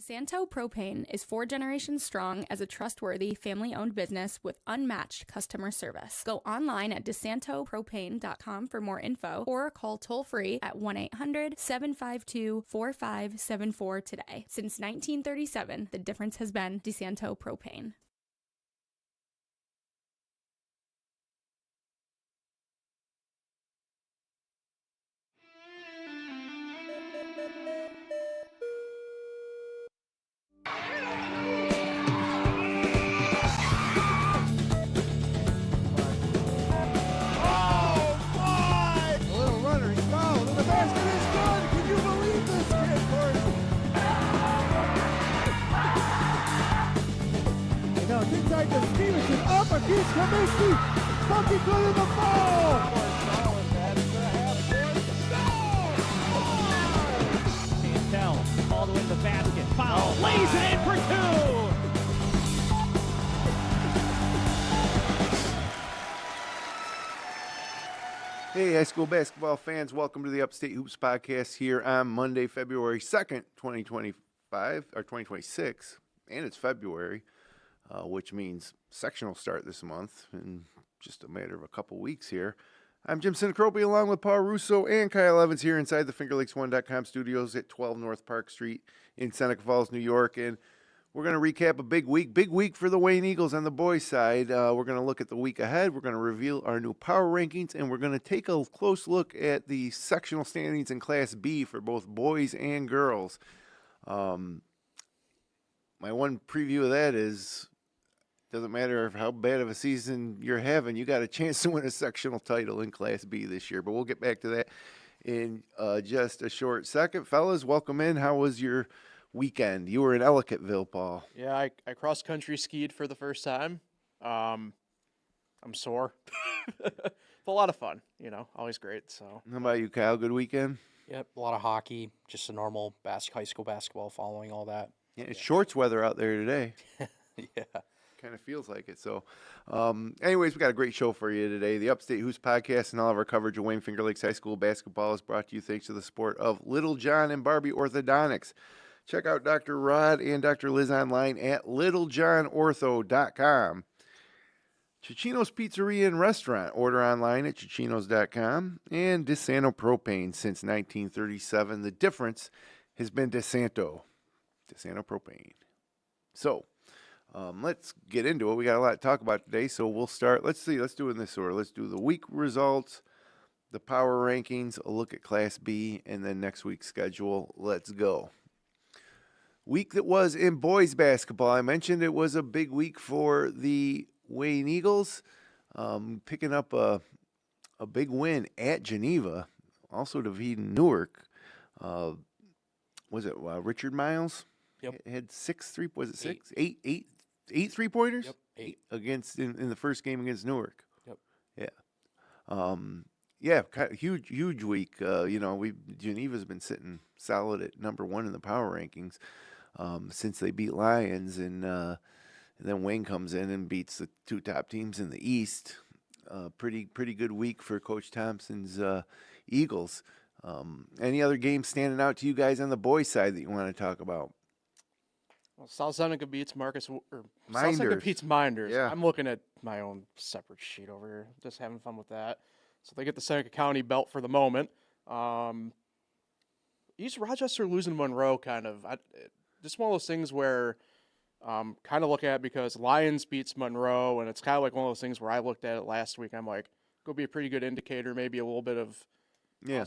DeSanto Propane is 4 generations strong as a trustworthy, family-owned business with unmatched customer service. Go online at DeSantoPropane.com for more info or call toll-free at 1-800-752-4574 today. Since 1937, the difference has been DeSanto Propane. Inside the Stevenson, up against Kaminsky, fucking good in the ball! Chantel, all the way to the basket, foul, lays it in for 2! Hey, high school basketball fans, welcome to the Upstate Hoops Podcast here on Monday, February 2nd, 2025, or 2026, and it's February. Which means sectional start this month in just a matter of a couple weeks here. I'm Jim Sinacropi along with Paul Russo and Kyle Evans here inside the FingerLakes1.com studios at 12 North Park Street in Seneca Falls, New York. And we're going to recap a big week for the Wayne Eagles on the boys' side. We're going to look at the week ahead. We're going to reveal our new power rankings, and we're going to take a close look at the sectional standings in Class B for both boys and girls. My one preview of that is, doesn't matter how bad of a season you're having, you got a chance to win a sectional title in Class B this year. But we'll get back to that in just a short second. Fellas, welcome in. How was your weekend? You were in Ellicottville, Paul. Yeah, I cross-country skied for the first time. I'm sore. It's a lot of fun, always great. So. How about you, Kyle? Good weekend? Yep, a lot of hockey, just a normal high school basketball, following all that. Yeah, it's shorts weather out there today. Yeah. Kind of feels like it. So, anyways, we got a great show for you today. The Upstate Hoops Podcast and all of our coverage of Wayne Finger Lakes High School basketball is brought to you thanks to the support of Little John and Barbie Orthodontics. Check out Dr. Rod and Dr. Liz online at littlejohnortho.com. Cicino's Pizzeria and Restaurant. Order online at cicinos.com. And DeSanto Propane since 1937. The difference has been DeSanto. DeSanto Propane. So, let's get into it. We got a lot to talk about today, so we'll start. Let's do it in this order. Let's do the week results, the power rankings, a look at Class B, and then next week's schedule. Let's go. Week that was in boys basketball. I mentioned it was a big week for the Wayne Eagles, picking up a big win at Geneva, also defeating Newark. Was it Richard Miles? Yep. Had 6 8 3-pointers? Yep, 8. Against in the first game against Newark. Yep. Yeah. Kind of huge week. Geneva's been sitting solid at number 1 in the power rankings since they beat Lions, and then Wayne comes in and beats the 2 top teams in the East. Pretty good week for Coach Thompson's Eagles. Any other games standing out to you guys on the boys' side that you want to talk about? Well, South Seneca beats Minders. South Seneca beats Minders. Yeah. I'm looking at my own separate sheet over here, just having fun with that. So they get the Seneca County belt for the moment. East Rochester losing Monroe, just one of those things where kind of look at, because Lions beats Monroe, and it's kind of like one of those things where I looked at it last week. I'm like, go be a pretty good indicator, maybe a little bit of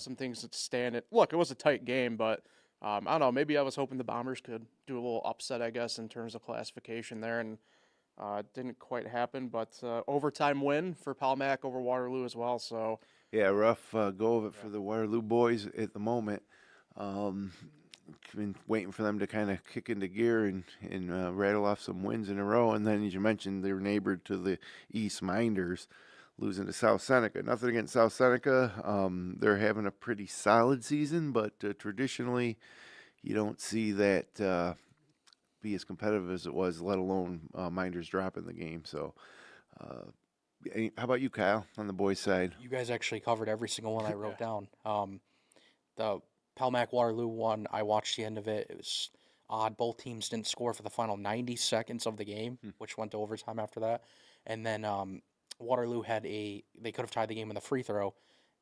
some things that stand it. Look, it was a tight game, but I don't know. Maybe I was hoping the Bombers could do a little upset, I guess, in terms of classification there, and it didn't quite happen. But overtime win for Palmac over Waterloo as well. So yeah, rough go of it for the Waterloo boys at the moment. Been waiting for them to kind of kick into gear and rattle off some wins in a row. And then, as you mentioned, they're neighbored to the East Minders, losing to South Seneca. Nothing against South Seneca. They're having a pretty solid season, but traditionally you don't see that be as competitive as it was, let alone Minders dropping the game. So how about you, Kyle, on the boys' side? You guys actually covered every single one I wrote down. The Palmac Waterloo one, I watched the end of it. It was odd. Both teams didn't score for the final 90 seconds of the game, which went to overtime after that. And then Waterloo they could have tied the game in the free throw,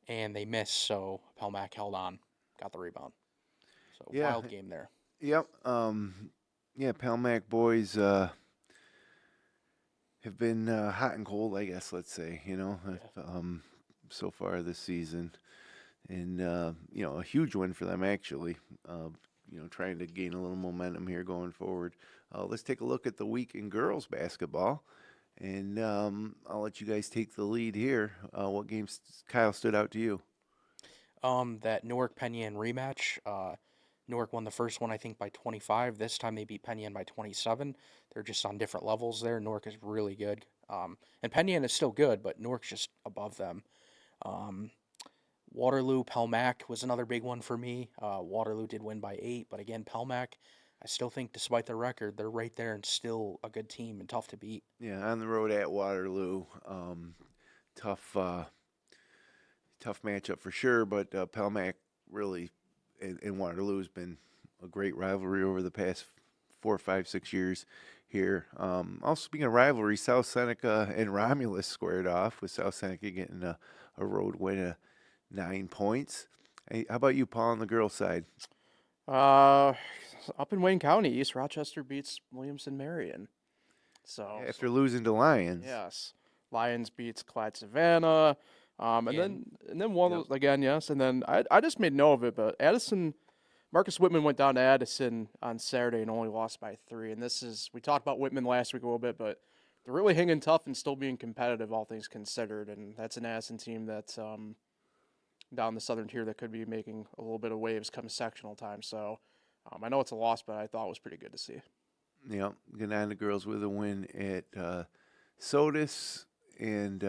and they missed, so Pelmac held on, got the rebound. So Yeah. wild game there. Yep. Yeah, Pelmac boys have been hot and cold, I guess, let's say, so far this season. And, a huge win for them, actually, trying to gain a little momentum here going forward. Let's take a look at the week in girls basketball. And I'll let you guys take the lead here. What games, Kyle, stood out to you? That Newark-Penn rematch. Newark won the first one, I think, by 25. This time they beat Penn by 27. They're just on different levels there. Newark is really good. And Penn is still good, but Newark's just above them. Waterloo-Pelmac was another big one for me. Waterloo did win by 8, but again, Pelmac, I still think, despite their record, they're right there and still a good team and tough to beat. Yeah, on the road at Waterloo. Tough matchup for sure, but Pelmac really and Waterloo has been a great rivalry over the past 4, 5, 6 years here. Also, speaking of rivalry, South Seneca and Romulus squared off, with South Seneca getting a road win of 9 points. Hey, how about you, Paul, on the girls' side? Up in Wayne County, East Rochester beats Williamson-Marion. So After losing to Lions. yes, Lions beats Clyde Savannah. And then one of those again, yes. And then I just made note of it, but Marcus Whitman went down to Addison on Saturday and only lost by 3. And we talked about Whitman last week a little bit, but they're really hanging tough and still being competitive, all things considered. And that's an Addison team that's down the southern tier that could be making a little bit of waves come sectional time. So I know it's a loss, but I thought it was pretty good to see. Yeah, Gananda girls with a win at Sodus, and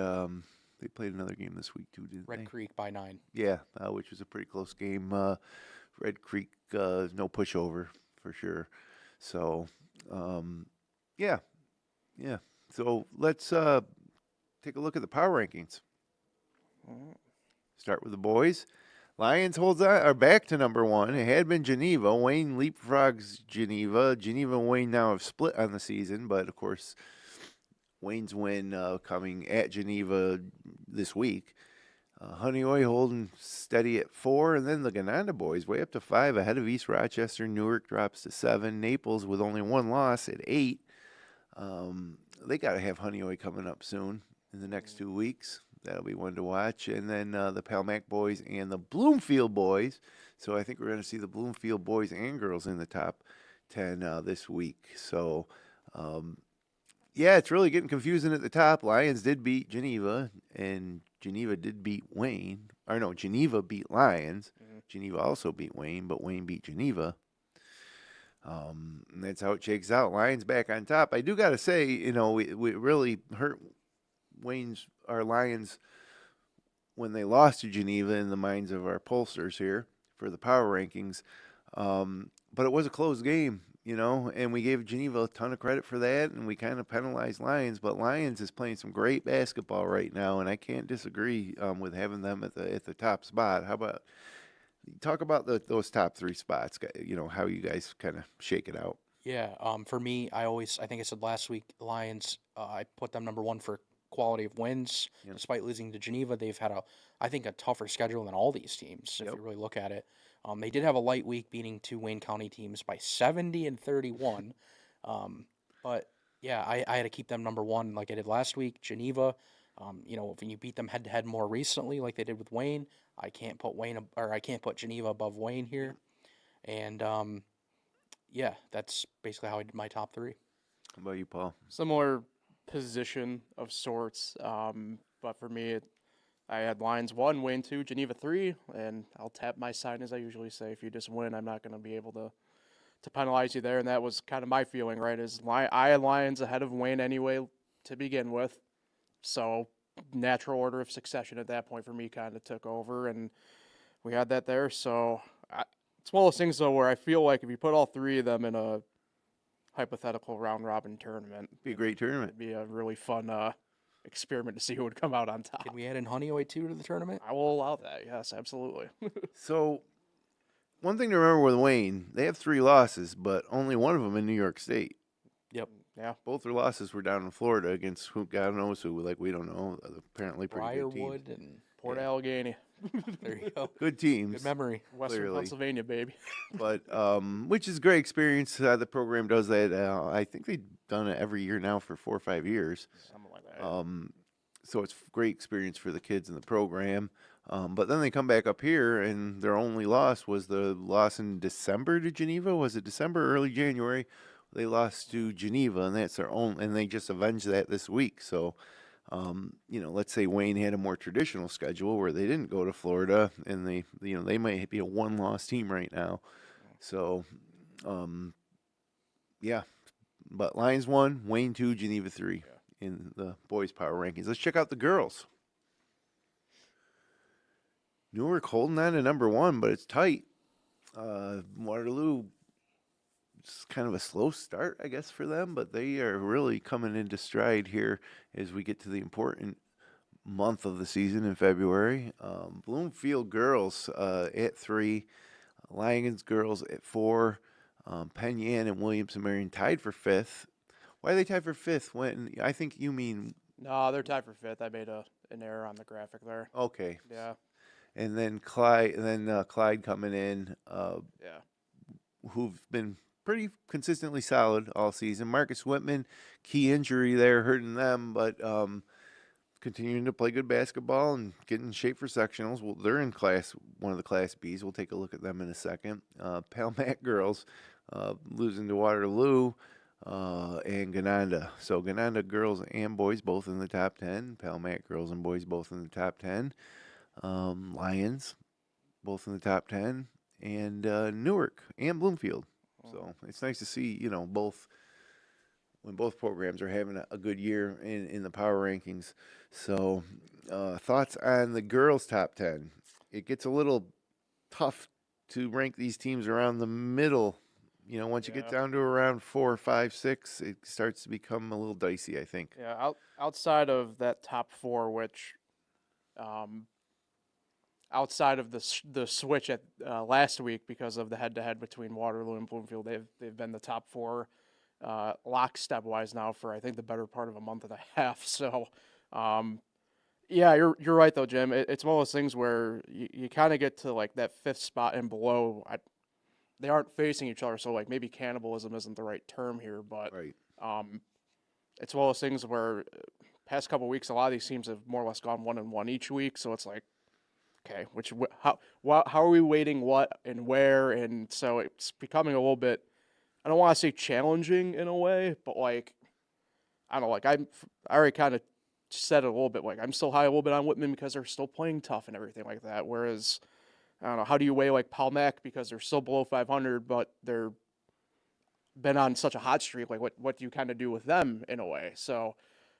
they played another game this week too, didn't they? Red Creek by 9. Yeah, which was a pretty close game. Red Creek, no pushover for sure. So, yeah. So let's take a look at the power rankings. Start with the boys. Lions are back to number 1. It had been Geneva. Wayne leapfrogs Geneva. Geneva and Wayne now have split on the season, but of course, Wayne's win coming at Geneva this week. Honeoye holding steady at 4, and then the Gananda boys way up to 5 ahead of East Rochester. Newark drops to 7. Naples with only 1 loss at 8. They got to have Honeoye coming up soon in the next 2 weeks. That'll be one to watch. And then the Pelmac boys and the Bloomfield boys. So I think we're going to see the Bloomfield boys and girls in the top 10 this week. So, yeah, it's really getting confusing at the top. Lions did beat Geneva, and Geneva did beat Wayne. Or no, Geneva beat Lions. Geneva also beat Wayne, but Wayne beat Geneva. And that's how it shakes out. Lions back on top. I do got to say, we really hurt our Lions when they lost to Geneva in the minds of our pollsters here for the power rankings. But it was a close game, and we gave Geneva a ton of credit for that, and we kind of penalized Lions. But Lions is playing some great basketball right now, and I can't disagree with having them at the top spot. How about talk about those top 3 spots? How you guys kind of shake it out. Yeah. For me, I think I said last week, Lions. I put them number 1 for quality of wins. Yep. Despite losing to Geneva, they've had I think a tougher schedule than all these teams. If you really look at it, they did have a light week, beating 2 Wayne County teams by 70 and 31. But yeah, I had to keep them number 1 like I did last week. Geneva, when you beat them head to head more recently, like they did with Wayne, I can't put Geneva above Wayne here. And yeah, that's basically how I did my top 3. How about you, Paul? Similar position of sorts, but for me, I had Lions 1, Wayne 2, Geneva 3, and I'll tap my sign as I usually say. If you just win, I'm not going to be able to penalize you there, and that was kind of my feeling, right? I had Lions ahead of Wayne anyway to begin with, so natural order of succession at that point for me kind of took over, and we had that there. So it's one of those things though where I feel like if you put all 3 of them in a hypothetical round-robin tournament. Be a great tournament. It'd be a really fun experiment to see who would come out on top. Can we add in Honeoye too to the tournament? I will allow that. Yes, absolutely. So, one thing to remember with Wayne, they have 3 losses, but only one of them in New York State. Yep. Yeah. Both their losses were down in Florida against who God knows who. Like, we don't know. Apparently pretty good teams. Briarwood and Port Yeah. Allegheny. there you go. Good teams. Good memory. Western Clearly. Pennsylvania, baby. But which is a great experience. The program does that. I think they've done it every year now for 4 or 5 years. Something like that. So it's great experience for the kids in the program. But then they come back up here, and their only loss was the loss in December to Geneva. Was it December or early January? They lost to Geneva, and that's their own. And they just avenged that this week. So, let's say Wayne had a more traditional schedule where they didn't go to Florida, and they might be a 1-loss team right now. So, yeah. But Lions 1, Wayne 2, Geneva 3 in the boys' power rankings. Let's check out the girls. Newark holding on to number 1, but it's tight. Waterloo, it's kind of a slow start, I guess, for them, but they are really coming into stride here as we get to the important month of the season in February. Bloomfield girls at 3, Lions girls at 4, Penn Yan and Williamson Marion tied for 5th. Why are they tied for 5th? When I think you mean No, they're tied for 5th. I made an error on the graphic there. okay. Yeah. And then Clyde coming in, Yeah. who've been pretty consistently solid all season. Marcus Whitman, key injury there, hurting them, but continuing to play good basketball and get in shape for sectionals. Well, they're in one of the Class Bs. We'll take a look at them in a second. Palmac girls losing to Waterloo and Gananda. So Gananda girls and boys both in the top 10. Palmac girls and boys both in the top 10. Lions both in the top 10. And Newark and Bloomfield. So it's nice to see, both when both programs are having a good year in the power rankings. So thoughts on the girls' top 10. It gets a little tough to rank these teams around the middle. Once you get down to around 4, 5, 6, it starts to become a little dicey, I think. Yeah, outside of that top 4, which outside of the switch at last week because of the head-to-head between Waterloo and Bloomfield, they've been the top 4 lockstep-wise now for I think the better part of a month and a half. So, yeah, you're right though, Jim. It's one of those things where you kind of get to like that 5th spot and below. They aren't facing each other, so like maybe cannibalism isn't the right term here, but Right. it's one of those things where past couple weeks a lot of these teams have more or less gone 1-1 each week, so it's like, okay, how are we weighting what and where? And so it's becoming a little bit, I don't want to say challenging in a way, but like, I don't know, like I already kind of said it a little bit, like I'm still high a little bit on Whitman because they're still playing tough and everything like that. Whereas, I don't know, how do you weigh like Palmac because they're still below 500, but they're been on such a hot streak? Like what do you kind of do with them in a way? So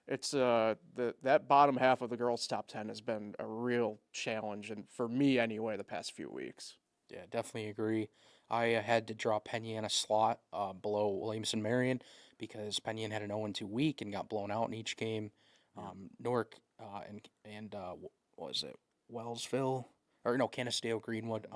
it's that bottom half of the girls' top 10 has been a real challenge, and for me anyway, the past few weeks. Yeah, definitely agree. I had to drop Penn Yan a slot below Williamson Marion because Penn Yan had an 0-2 week and got blown out in each game. Newark and what was it, Wellsville? Or no, Canisteo Greenwood,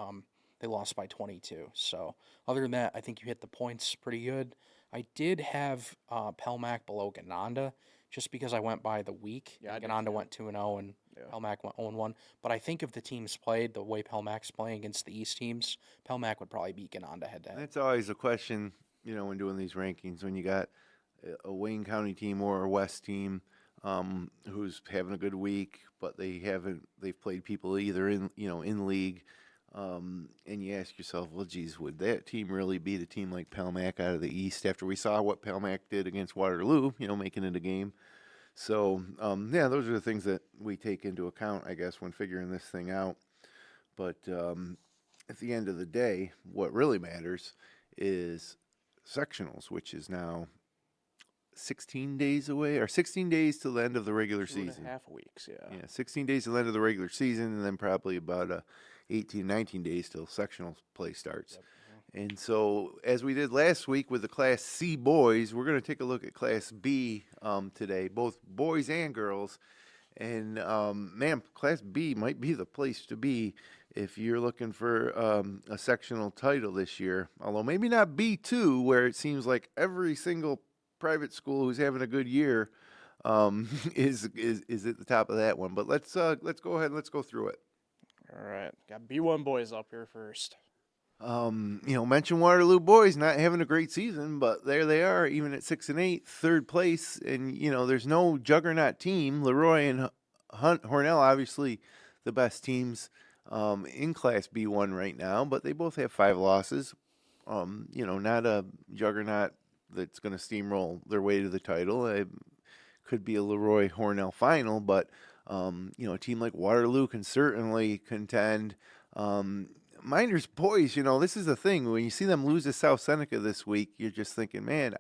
they lost by 22. So other than that, I think you hit the points pretty good. I did have Palmac below Gananda just because I went by the week. Yeah, Gananda went 2-0 and Palmac went 0-1. But I think if the teams played the way Palmac's playing against the East teams, Palmac would probably beat Gananda head-to-head. That's always a question, when doing these rankings, when you got a Wayne County team or a West team who's having a good week, but they've played people either in league, and you ask yourself, well, geez, would that team really beat a team like Palmac out of the East after we saw what Palmac did against Waterloo, making it a game? So, those are the things that we take into account, I guess, when figuring this thing out. But at the end of the day, what really matters is sectionals, which is now 16 days away, or 16 days till the end of the regular season. 2.5 weeks, yeah. Yeah, 16 days till the end of the regular season, and then probably about 18, 19 days till sectional play starts. Yep. And so, as we did last week with the Class C boys, we're going to take a look at Class B today, both boys and girls. And, man, Class B might be the place to be if you're looking for a sectional title this year, although maybe not B2, where it seems like every single private school who's having a good year is at the top of that one. But let's go ahead and let's go through it. All right, got B1 boys up here first. Mention Waterloo boys not having a great season, but there they are, even at 6-8, third place. And there's no juggernaut team. Leroy and Hornell, obviously, the best teams in Class B1 right now, but they both have 5 losses. Not a juggernaut that's going to steamroll their way to the title. It could be a Leroy Hornell final, but a team like Waterloo can certainly contend. Miners boys, this is the thing. When you see them lose to South Seneca this week, you're just thinking, man,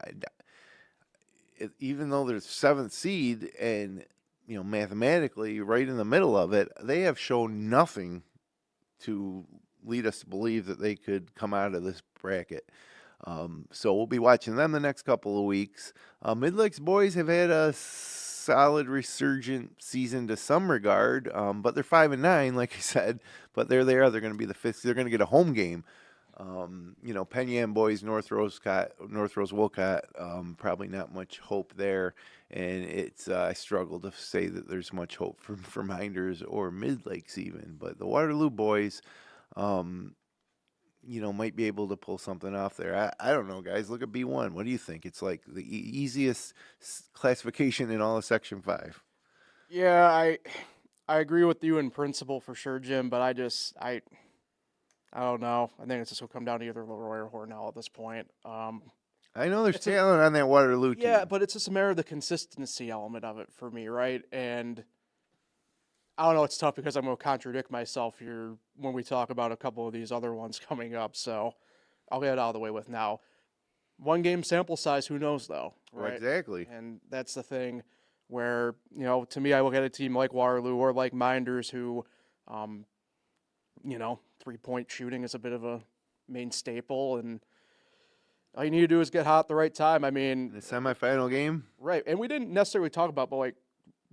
even though they're 7th seed and, mathematically right in the middle of it, they have shown nothing to lead us to believe that they could come out of this bracket. So we'll be watching them the next couple of weeks. Mid-Lakes boys have had a solid resurgent season to some regard, but they're 5-9, like I said. But there they are. They're going to be the 5th. They're going to get a home game. Penn Yan boys, North Rose Wolcott. Probably not much hope there, and it's I struggle to say that there's much hope for Minders or Mid Lakes even. But the Waterloo boys, might be able to pull something off there. I don't know, guys. Look at B1. What do you think? It's like the easiest classification in all of Section 5. Yeah, I agree with you in principle for sure, Jim, but I don't know. I think it's just going to come down to either Leroy or Hornell at this point. I know there's talent on that Waterloo team. Yeah, but it's just a matter of the consistency element of it for me, right? And I don't know, it's tough because I'm going to contradict myself here when we talk about a couple of these other ones coming up, so I'll get it out of the way with now. 1 game sample size, who knows, though, right? Exactly. And that's the thing where, to me, I look at a team like Waterloo or like Minders who, 3-point shooting is a bit of a main staple, and all you need to do is get hot at the right time. I mean, the semifinal game, right? And we didn't necessarily talk about, but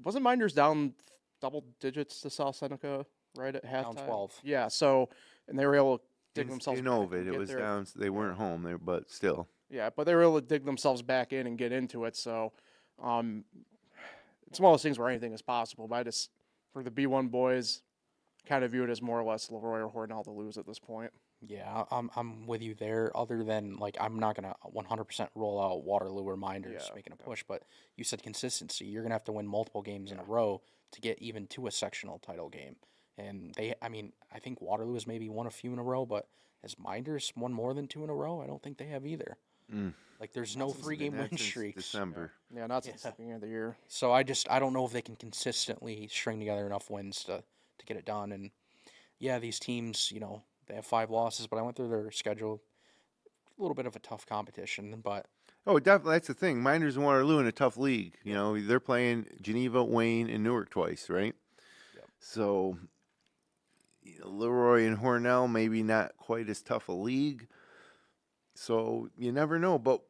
wasn't Minders down double digits to South Seneca right at halftime? Down 12. Yeah. So, and they were able to dig themselves. In back Ovid, and it was there. down. They weren't home there, but still. Yeah, but they were able to dig themselves back in and get into it. So, it's one of those things where anything is possible. But for the B1 boys, kind of view it as more or less Leroy or Hornell to lose at this point. Yeah, I'm with you there. Other than I'm not gonna 100% roll out Waterloo or Minders making a push, but you said consistency. You're gonna have to win multiple games in a row to get even to a sectional title game. And I think Waterloo has maybe won a few in a row, but has Minders won more than 2 in a row? I don't think they have either. There's no 3-game win streak. December. Yeah, not since the beginning of the year. So I don't know if they can consistently string together enough wins to get it done. And yeah, these teams, they have 5 losses, but I went through their schedule. A little bit of a tough competition, but definitely that's the thing. Minders and Waterloo in a tough league. They're playing Geneva, Wayne, and Newark twice, right? Yep. So Leroy and Hornell maybe not quite as tough a league. So you never know. But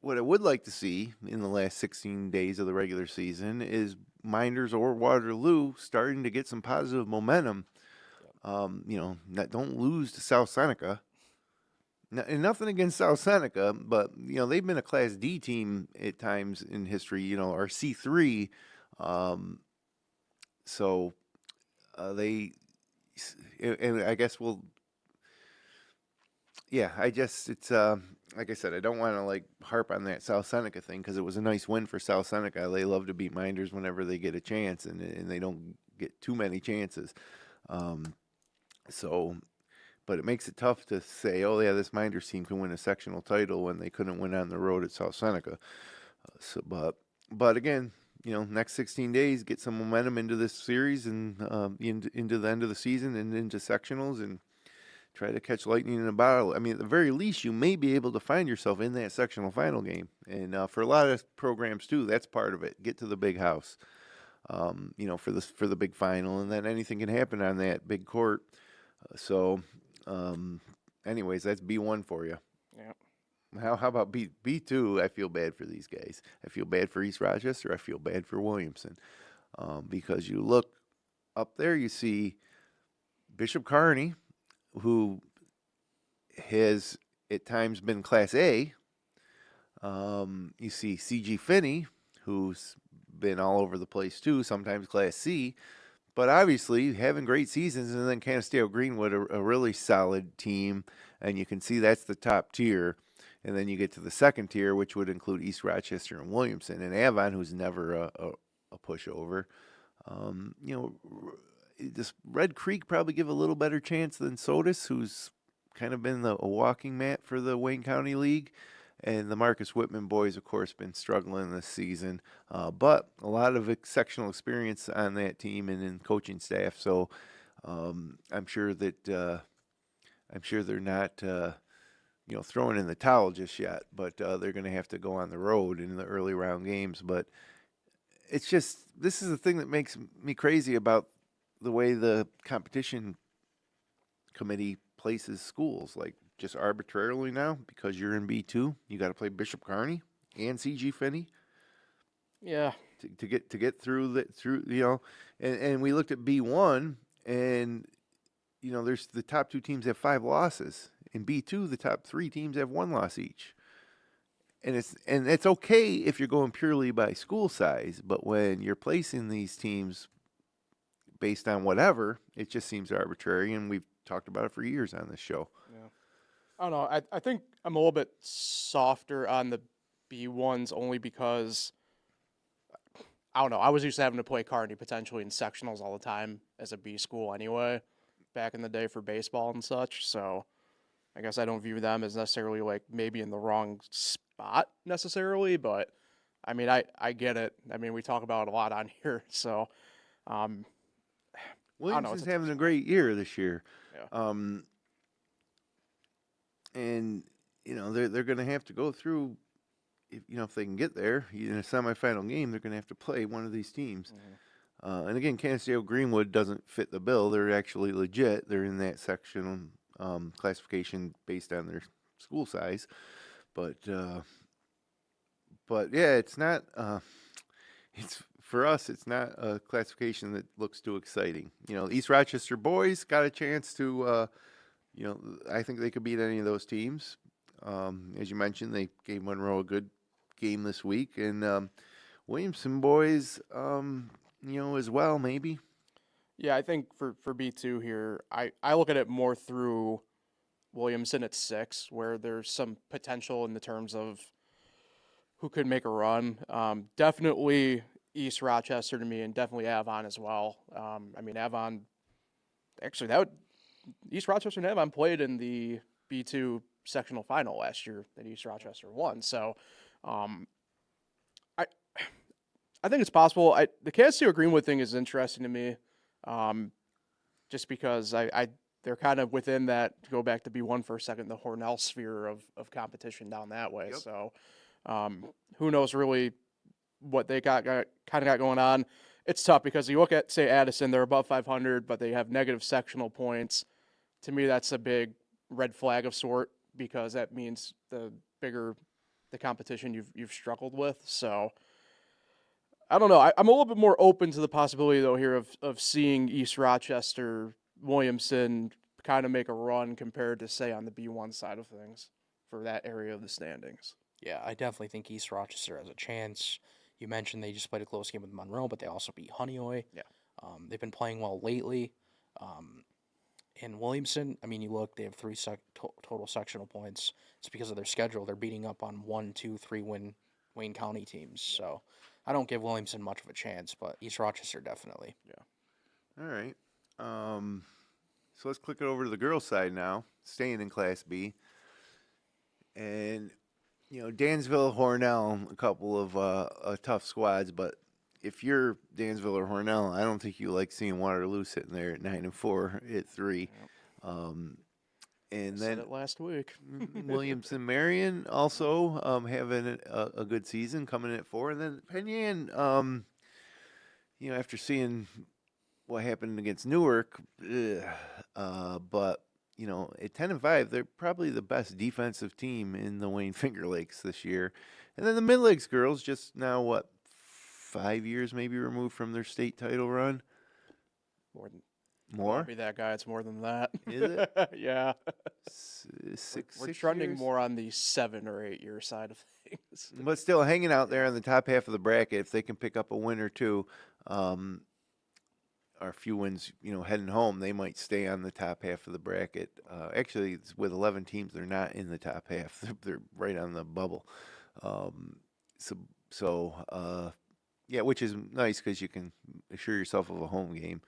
what I would like to see in the last 16 days of the regular season is Minders or Waterloo starting to get some positive momentum. Don't lose to South Seneca. And nothing against South Seneca, but they've been a Class D team at times in history. Or C3. And I guess it's like I said, I don't want to harp on that South Seneca thing because it was a nice win for South Seneca. They love to beat Minders whenever they get a chance, and they don't get too many chances. But it makes it tough to say, oh yeah, this Minders team can win a sectional title when they couldn't win on the road at South Seneca. But again, next 16 days, get some momentum into this series and into the end of the season and into sectionals and try to catch lightning in a bottle. I mean, at the very least, you may be able to find yourself in that sectional final game. And for a lot of programs too, that's part of it. Get to the big house, for the big final, and then anything can happen on that big court. Anyways, that's B1 for you. Yeah. How about B2? I feel bad for these guys. I feel bad for East Rochester. I feel bad for Williamson, because you look up there, you see Bishop Kearney, who has at times been Class A. You see C.G. Finney, who's been all over the place too, sometimes Class C. But obviously, having great seasons, and then Canisteo Greenwood, a really solid team, and you can see that's the top tier. And then you get to the second tier, which would include East Rochester and Williamson, and Avon, who's never a pushover. This Red Creek probably give a little better chance than Sodus, who's kind of been a walking mat for the Wayne County League. And the Marcus Whitman boys, of course, been struggling this season, but a lot of sectional experience on that team and in coaching staff. So I'm sure that they're not throwing in the towel just yet, but they're going to have to go on the road in the early round games. But it's just, this is the thing that makes me crazy about the way the competition committee places schools, like just arbitrarily now, because you're in B2, you got to play Bishop Kearney and C.G. Finney. Yeah. To get through and we looked at B1, and there's the top two teams have 5 losses. In B2, the top 3 teams have 1 loss each. And it's okay if you're going purely by school size, but when you're placing these teams based on whatever, it just seems arbitrary, and we've talked about it for years on this show. Yeah. I don't know. I think I'm a little bit softer on the B1s only because, I don't know, I was used to having to play Kearney potentially in sectionals all the time as a B school anyway, back in the day for baseball and such. So I guess I don't view them as necessarily like maybe in the wrong spot necessarily, but I mean, I get it. I mean, we talk about it a lot on here. So, Williamson's having a great year this year. Yeah. And they're going to have to go through, if they can get there in a semifinal game, they're going to have to play one of these teams. Mm-hmm. And again, Canisteo Greenwood doesn't fit the bill. They're actually legit. They're in that section classification based on their school size, but yeah, it's not. It's for us. It's not a classification that looks too exciting. East Rochester boys got a chance to. I think they could beat any of those teams. As you mentioned, they gave Monroe a good game this week, and Williamson boys, as well, maybe. Yeah, I think for B2 here, I look at it more through Williamson at 6, where there's some potential in the terms of who could make a run. Definitely East Rochester to me, and definitely Avon as well. I mean, Avon, actually, East Rochester and Avon played in the B2 sectional final last year that East Rochester won. So I think it's possible. The Canisteo Greenwood thing is interesting to me, just because they're kind of within that, to go back to B1 for a second, the Hornell sphere of competition down that way. Yep. So who knows really what they got going on. It's tough because you look at, say, Addison, they're above 500, but they have negative sectional points. To me, that's a big red flag of sort, because that means the bigger the competition you've struggled with. So I don't know. I'm a little bit more open to the possibility, though, here of seeing East Rochester, Williamson kind of make a run compared to, say, on the B1 side of things for that area of the standings. Yeah, I definitely think East Rochester has a chance. You mentioned they just played a close game with Monroe, but they also beat Honeoye. Yeah. They've been playing well lately. In Williamson, I mean, you look, they have 3 total sectional points. It's because of their schedule. They're beating up on 1, 2, 3 Wayne County teams. So I don't give Williamson much of a chance, but East Rochester definitely. Yeah. All right. So let's click it over to the girls' side now, staying in Class B. And, Dansville, Hornell, a couple of tough squads, but if you're Dansville or Hornell, I don't think you like seeing Waterloo sitting there at 9-4 at 3. Yep. And I then said it last week. Williamson Marion also having a good season, coming in at 4. And then Penn Yan, after seeing what happened against Newark, but at 10-5, they're probably the best defensive team in the Wayne Finger Lakes this year. And then the Mid Lakes girls, just now 5 years maybe removed from their state title run. More than More? I'll be that guy. It's more than that. Is it? Yeah. Six Trending years? more on the 7 or 8 year side of things. But still, hanging out there in the top half of the bracket, if they can pick up a win or two, or a few wins, heading home, they might stay on the top half of the bracket. Actually, with 11 teams, they're not in the top half; they're right on the bubble. Yeah, which is nice because you can assure yourself of a home game.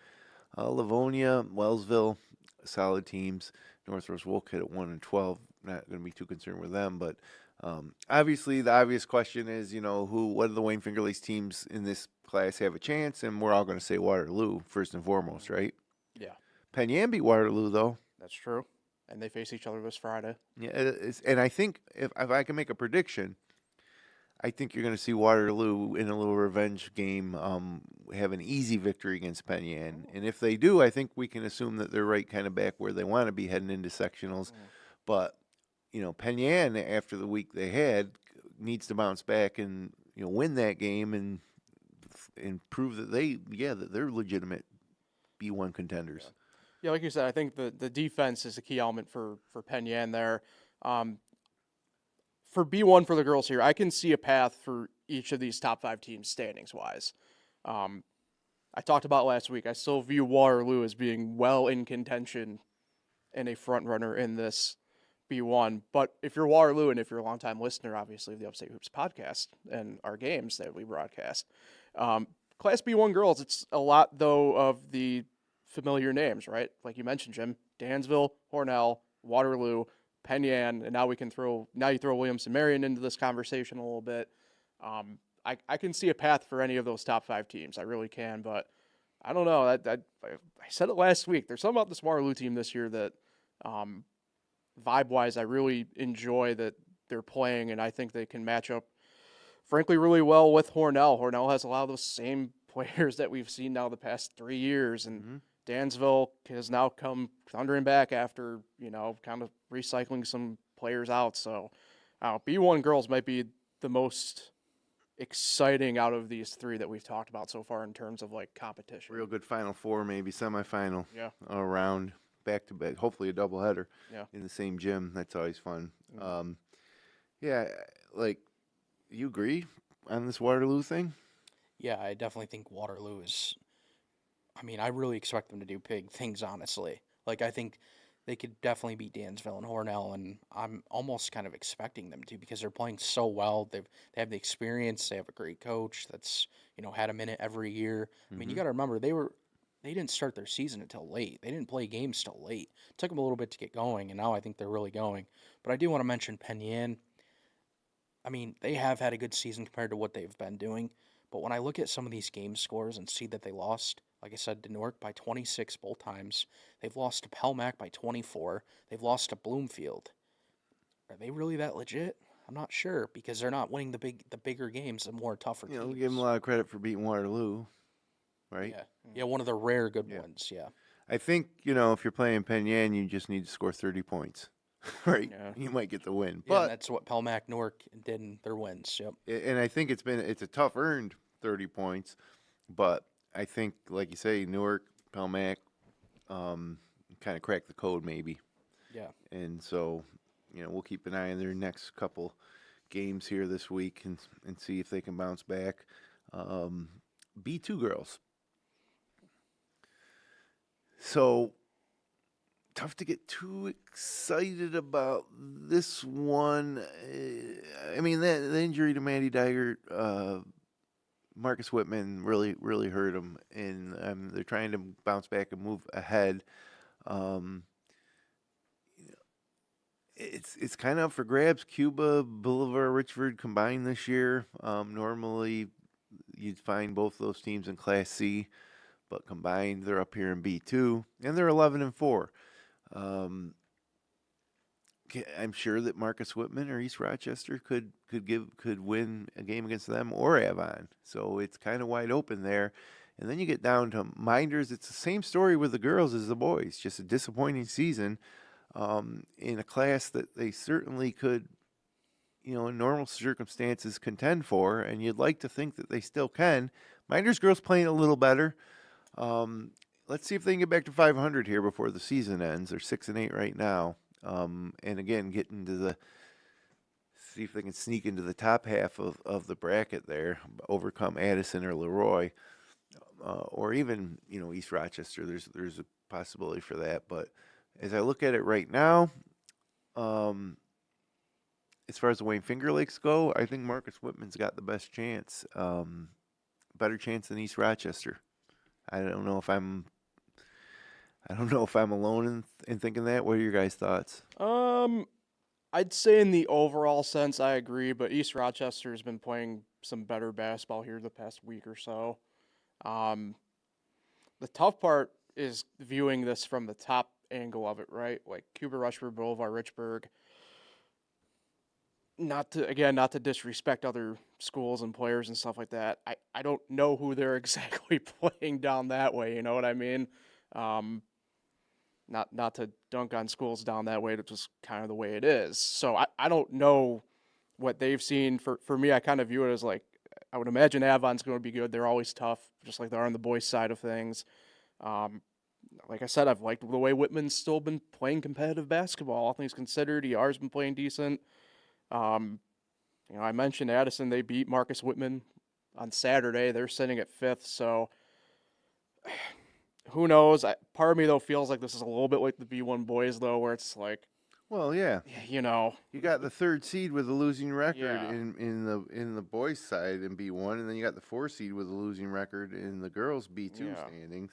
Livonia, Wellsville, solid teams. Northwest Wolcott at 1-12. Not going to be too concerned with them, but obviously the obvious question is, what do the Wayne Fingerly's teams in this class have a chance? And we're all going to say Waterloo first and foremost, right? Yeah, Penn Yan beat Waterloo though. that's true. And they face each other this Friday. Yeah, and I think if I can make a prediction, I think you're going to see Waterloo in a little revenge game have an easy victory against Penn Yan. And if they do, I think we can assume that they're right kind of back where they want to be heading into sectionals. But, Penn Yan, after the week they had, needs to bounce back and, win that game and prove that they're legitimate B1 contenders. Yeah, like you said, I think the defense is a key element for Penn Yan there. For B1 for the girls here, I can see a path for each of these top 5 teams standings-wise. I talked about last week, I still view Waterloo as being well in contention and a front runner in this B1. But if you're Waterloo and if you're a longtime listener, obviously, of the Upstate Hoops podcast and our games that we broadcast, Class B1 girls, it's a lot, though, of the familiar names, right? Like you mentioned, Jim, Dansville, Hornell, Waterloo, Penn Yan, and now you throw Williamson Marion into this conversation a little bit. I can see a path for any of those top 5 teams. I really can, but I don't know. I said it last week. There's something about this Waterloo team this year that, vibe-wise, I really enjoy that they're playing, and I think they can match up, frankly, really well with Hornell. Hornell has a lot of those same players that we've seen now the past 3 years, and Dansville has now come thundering back after, kind of recycling some players out. So B1 girls might be the most exciting out of these 3 that we've talked about so far in terms of competition. Real good Final Four, maybe semifinal. Yeah. Around back to back, hopefully a doubleheader. Yeah. In the same gym. That's always fun. Yeah, you agree on this Waterloo thing? Yeah, I definitely think Waterloo is. I really expect them to do big things, honestly. I think they could definitely beat Dansville and Hornell, and I'm almost kind of expecting them to because they're playing so well. They have the experience. They have a great coach that's had a minute every year. You got to remember they didn't start their season until late. They didn't play games till late. It took them a little bit to get going, and now I think they're really going. But I do want to mention Penn Yan. They have had a good season compared to what they've been doing. But when I look at some of these game scores and see that they lost, like I said, to Newark by 26 both times. They've lost to Pelmac by 24. They've lost to Bloomfield. Are they really that legit? I'm not sure because they're not winning the bigger games, the more tougher teams. We give them a lot of credit for beating Waterloo, right? Yeah, one of the rare good ones, yeah. I think, if you're playing Penn Yan, you just need to score 30 points, right? Yeah. You might get the win. Yeah, But that's what Pelmac Newark did in their wins, yep. and I think it's a tough earned 30 points, but I think, like you say, Newark, Pelmac, kind of cracked the code maybe. Yeah. And so, we'll keep an eye on their next couple games here this week and see if they can bounce back. B2 girls. So, tough to get too excited about this one. The injury to Maddie Dygert, Marcus Whitman really hurt him, and they're trying to bounce back and move ahead. It's kind of up for grabs. Cuba, Bolivar, Richford combined this year. Normally, you'd find both those teams in Class C, but combined, they're up here in B2, and they're 11-4. I'm sure that Marcus Whitman or East Rochester could win a game against them or Avon. So it's kind of wide open there. And then you get down to Minders. It's the same story with the girls as the boys. Just a disappointing season in a class that they certainly could, in normal circumstances contend for. And you'd like to think that they still can. Minders girls playing a little better. let's see if they can get back to 500 here before the season ends. They're 6-8 right now. And again, see if they can sneak into the top half of the bracket there, overcome Addison or Leroy, or even, East Rochester. There's a possibility for that. But as I look at it right now, as far as the Wayne Finger Lakes go, I think Marcus Whitman's got the best chance, better chance than East Rochester. I don't know if I'm alone in thinking that. What are your guys' thoughts? I'd say in the overall sense, I agree, but East Rochester has been playing some better basketball here the past week or so. The tough part is viewing this from the top angle of it, right? Like Cuba, Rushford, Boulevard, Richburg. Not to disrespect other schools and players and stuff like that. I don't know who they're exactly playing down that way, you know what I mean? Not to dunk on schools down that way, it's just kind of the way it is. So I don't know what they've seen. For me, I kind of view it as like, I would imagine Avon's going to be good. They're always tough, just like they are on the boys' side of things. Like I said, I've liked the way Whitman's still been playing competitive basketball, all things considered. ER's been playing decent. I mentioned Addison. They beat Marcus Whitman on Saturday. They're sitting at 5th, so who knows? Part of me, though, feels like this is a little bit like the B1 boys, though, where it's like, well, yeah, you got third seed with a losing record Yeah. in the boys' side in B1, and then you got the 4 seed with a losing record in the girls' B2 Yeah. standings.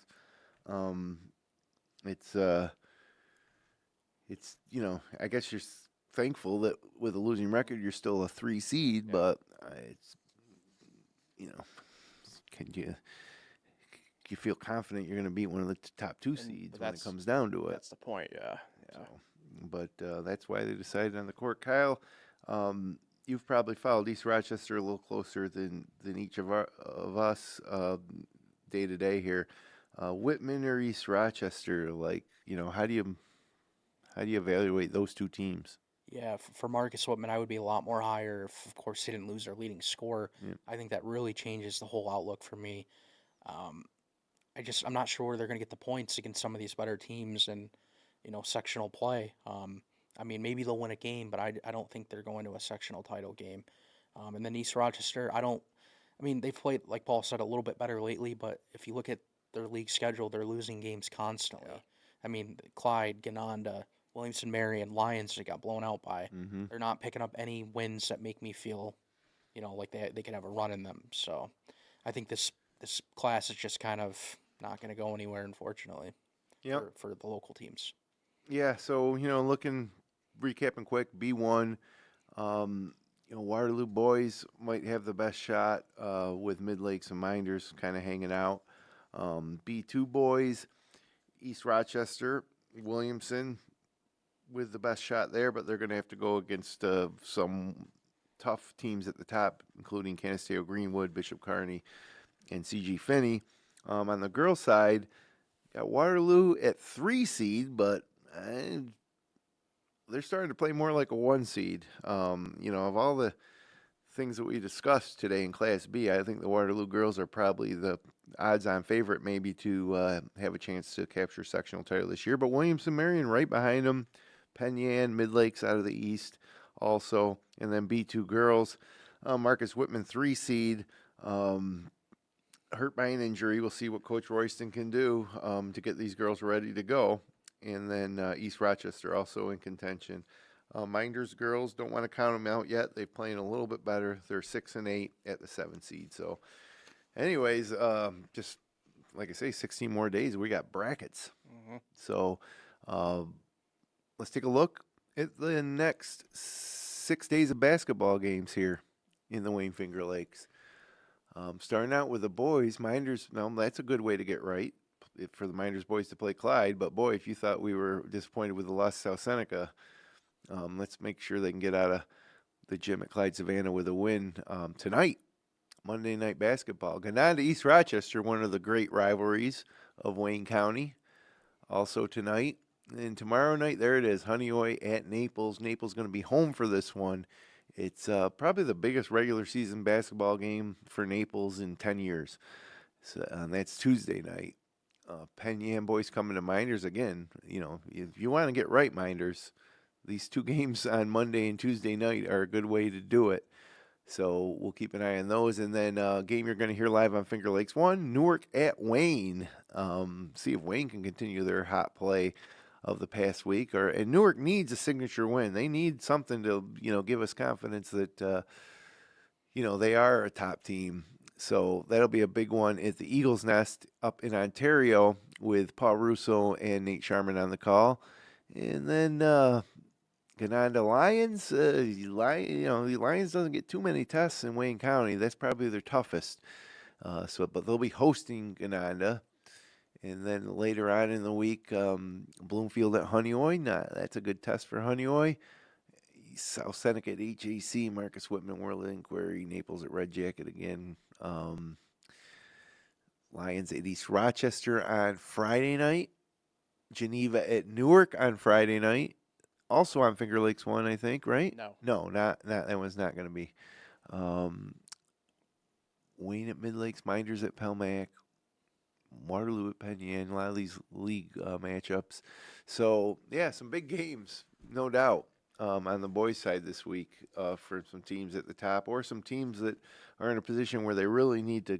It's I guess you're thankful that with a losing record you're still a 3 seed, but it's can you feel confident you're going to beat one of the top 2 seeds when it comes down to it? That's the point, yeah. So. But that's why they decided on the court. Kyle, you've probably followed East Rochester a little closer than each of us day to day here. Whitman or East Rochester, how do you evaluate those two teams? Yeah, for Marcus Whitman, I would be a lot more higher if, of course, he didn't lose their leading scorer. Yeah. I think that really changes the whole outlook for me. I'm not sure where they're going to get the points against some of these better teams and, sectional play. Maybe they'll win a game, but I don't think they're going to a sectional title game. And then East Rochester, they've played, like Paul said, a little bit better lately, but if you look at their league schedule, they're losing games constantly. Yeah. Clyde, Ganonda, Williamson, Marion, Lions they got blown out by. Mm-hmm. They're not picking up any wins that make me feel, like they could have a run in them. So I think this class is just kind of not going to go anywhere, unfortunately, for the local teams. Yeah, so, recapping quick, B1, Waterloo boys might have the best shot with Mid Lakes and Minders kind of hanging out. B2 boys, East Rochester, Williamson with the best shot there, but they're going to have to go against some tough teams at the top, including Canisteo Greenwood, Bishop Kearney, and CG Finney. On the girls' side, got Waterloo at 3 seed, but they're starting to play more like a 1 seed. Of all the things that we discussed today in Class B, I think the Waterloo girls are probably the odds-on favorite maybe to have a chance to capture sectional title this year. But Williamson Marion right behind them, Penn Yan, Mid Lakes out of the East also, and then B2 girls, Marcus Whitman 3 seed, hurt by an injury. We'll see what Coach Royston can do to get these girls ready to go. And then East Rochester also in contention. Minders girls, don't want to count them out yet. They're playing a little bit better. They're 6-8 at the 7 seed. So, anyways, just like I say, 16 more days. We got brackets. Mm-hmm. So, let's take a look at the next 6 days of basketball games here in the Wayne Finger Lakes. Starting out with the boys, Minders. Now that's a good way to get right for the Minders boys to play Clyde. But boy, if you thought we were disappointed with the loss to South Seneca, let's make sure they can get out of the gym at Clyde Savannah with a win tonight. Monday night basketball. Ganonda East Rochester, one of the great rivalries of Wayne County. Also tonight. And tomorrow night, there it is, Honeoye at Naples. Naples going to be home for this one. It's probably the biggest regular season basketball game for Naples in 10 years. So, and that's Tuesday night. Penn Yan boys coming to Minders again. If you want to get right, Minders, these 2 games on Monday and Tuesday night are a good way to do it. So we'll keep an eye on those. And then game you're going to hear live on Finger Lakes 1, Newark at Wayne. See if Wayne can continue their hot play of the past week. And Newark needs a signature win. They need something to, give us confidence that, they are a top team. So that'll be a big one at the Eagles Nest up in Ontario with Paul Russo and Nate Sharman on the call. And then Gananda Lions, the Lions doesn't get too many tests in Wayne County. That's probably their toughest. But they'll be hosting Gananda. And then later on in the week, Bloomfield at Honeoye. That's a good test for Honeoye. South Seneca at HAC, Marcus Whitman, World Inquiry, Naples at Red Jacket again. Lions at East Rochester on Friday night. Geneva at Newark on Friday night. Also on Finger Lakes 1, I think, right? No, not that one's not going to be. Wayne at Mid Lakes, Minders at Pelmac, Waterloo at Penn Yan, a lot of these league matchups. So, yeah, some big games, no doubt, on the boys' side this week for some teams at the top or some teams that are in a position where they really need to,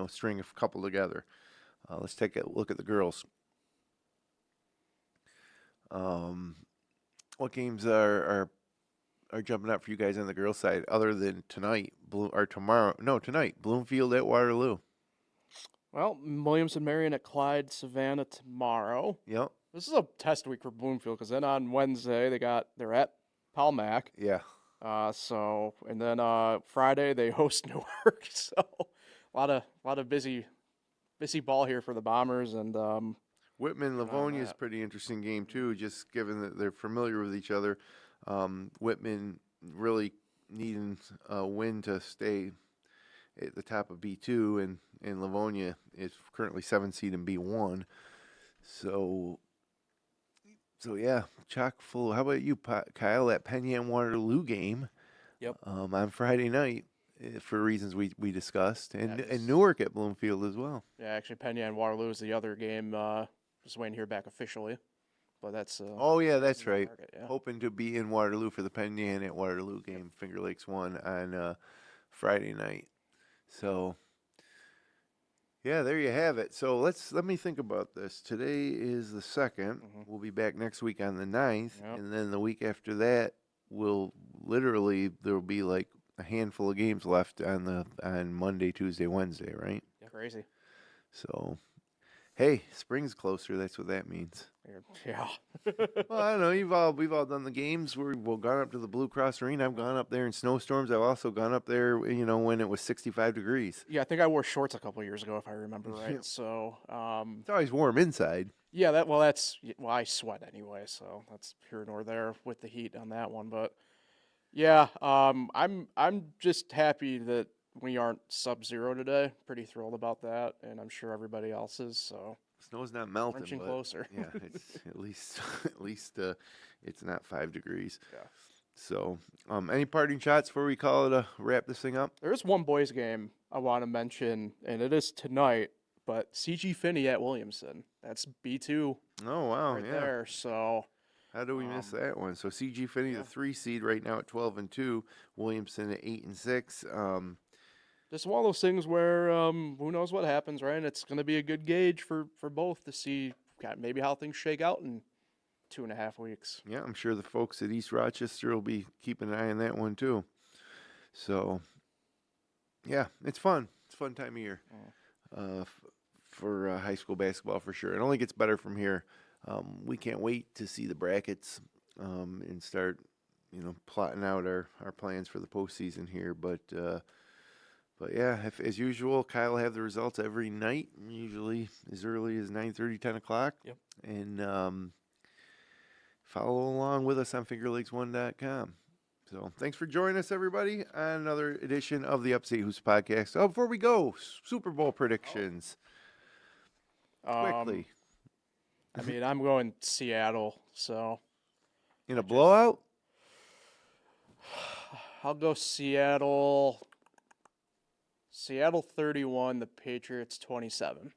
string a couple together. Let's take a look at the girls. What games are jumping out for you guys on the girls' side other than tonight, tonight, Bloomfield at Waterloo? Well, Williamson Marion at Clyde Savannah tomorrow. Yep. This is a test week for Bloomfield because then on Wednesday they're at Palmac. Yeah. And then Friday they host Newark. So a lot of busy ball here for the Bombers and Whitman Livonia is a pretty interesting game too, just given that they're familiar with each other. Whitman really needing a win to stay at the top of B2, and Livonia is currently 7th seed in B1. So yeah, chock full. How about you, Kyle? That Penn Yan Waterloo game. Yep. On Friday night, for reasons we discussed, and Newark at Bloomfield as well. Yeah, actually, Penn Yan Waterloo is the other game. Just waiting to hear back officially, but that's. That's right. Target, yeah. Hoping to be in Waterloo for the Penn Yan at Waterloo game, Finger Lakes 1 on Friday night. So, yeah, there you have it. So let me think about this. Today is the 2nd. Mm-hmm. We'll be back next week on the 9th, Yep. and then the week after that, there'll be like a handful of games left on Monday, Tuesday, Wednesday, right? Yeah, crazy. So, hey, spring's closer. That's what that means. Yeah. Well, I don't know. We've all done the games. We've gone up to the Blue Cross Arena. I've gone up there in snowstorms. I've also gone up there, when it was 65 degrees. Yeah, I think I wore shorts a couple years ago, if I remember right. So, It's always warm inside. yeah, I sweat anyway, so that's here nor there with the heat on that one. But yeah, I'm just happy that we aren't sub-zero today. Pretty thrilled about that, and I'm sure everybody else is. So. Snow's not melting, Inching but closer. yeah, it's at least it's not 5 degrees. Yeah. So, any parting shots before we call it wrap this thing up? There is one boys game I want to mention, and it is tonight. But CG Finney at Williamson. That's B2. Oh wow, right yeah. there. So. How do we miss that one? So CG Finney, the 3 seed right now at 12-2. Williamson at 8-6. Just one of those things where who knows what happens, right? And it's going to be a good gauge for both to see maybe how things shake out in 2.5 weeks. Yeah, I'm sure the folks at East Rochester will be keeping an eye on that one too. So, yeah, it's fun. It's a fun time of year for high school basketball for sure. It only gets better from here. We can't wait to see the brackets and start, plotting out our plans for the postseason here. But yeah, as usual, Kyle will have the results every night, usually as early as 9:30, 10 o'clock. Yep. And follow along with us on FingerLakes1.com. So thanks for joining us, everybody, on another edition of the Upstate Hoops Podcast. Oh, before we go, Super Bowl predictions. Quickly. I mean, I'm going Seattle, so. In a blowout? I'll go Seattle. Seattle 31, the Patriots 27.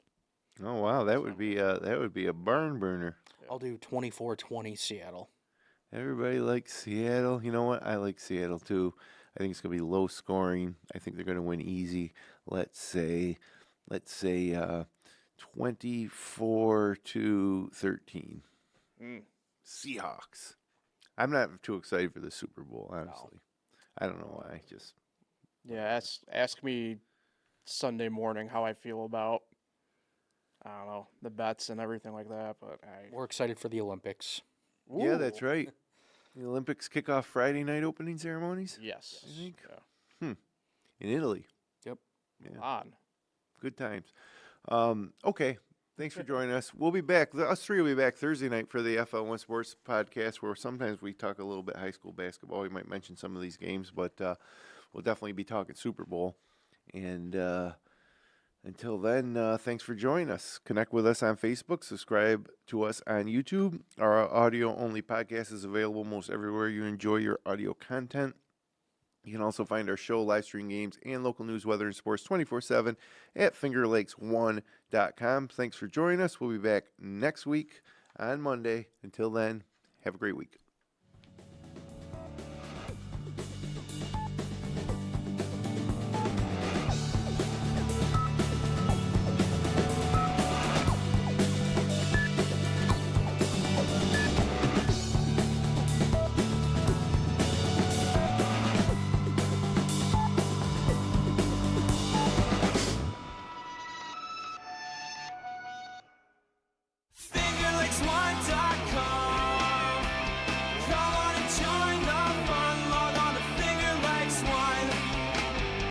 Oh wow, that would be a barn burner. I'll do 24-20 Seattle. Everybody likes Seattle. You know what? I like Seattle too. I think it's gonna be low scoring. I think they're gonna win easy. Let's say 24-13. Seahawks. I'm not too excited for the Super Bowl, honestly. I don't know why. Just Yeah, ask me Sunday morning how I feel about, I don't know, the bets and everything like that. But We're excited for the Olympics. yeah, that's right. The Olympics kick off Friday night opening ceremonies. Yes. I think. Yeah. In Italy. Yep. Yeah. On. Good times. Okay. Thanks for joining us. We'll be back. Us three will be back Thursday night for the FL1 Sports podcast, where sometimes we talk a little bit high school basketball. We might mention some of these games, but we'll definitely be talking Super Bowl. And until then, thanks for joining us. Connect with us on Facebook. Subscribe to us on YouTube. Our audio-only podcast is available most everywhere you enjoy your audio content. You can also find our show, live stream games, and local news, weather, and sports 24/7 at fingerlakes1.com. Thanks for joining us. We'll be back next week on Monday. Until then, have a great week.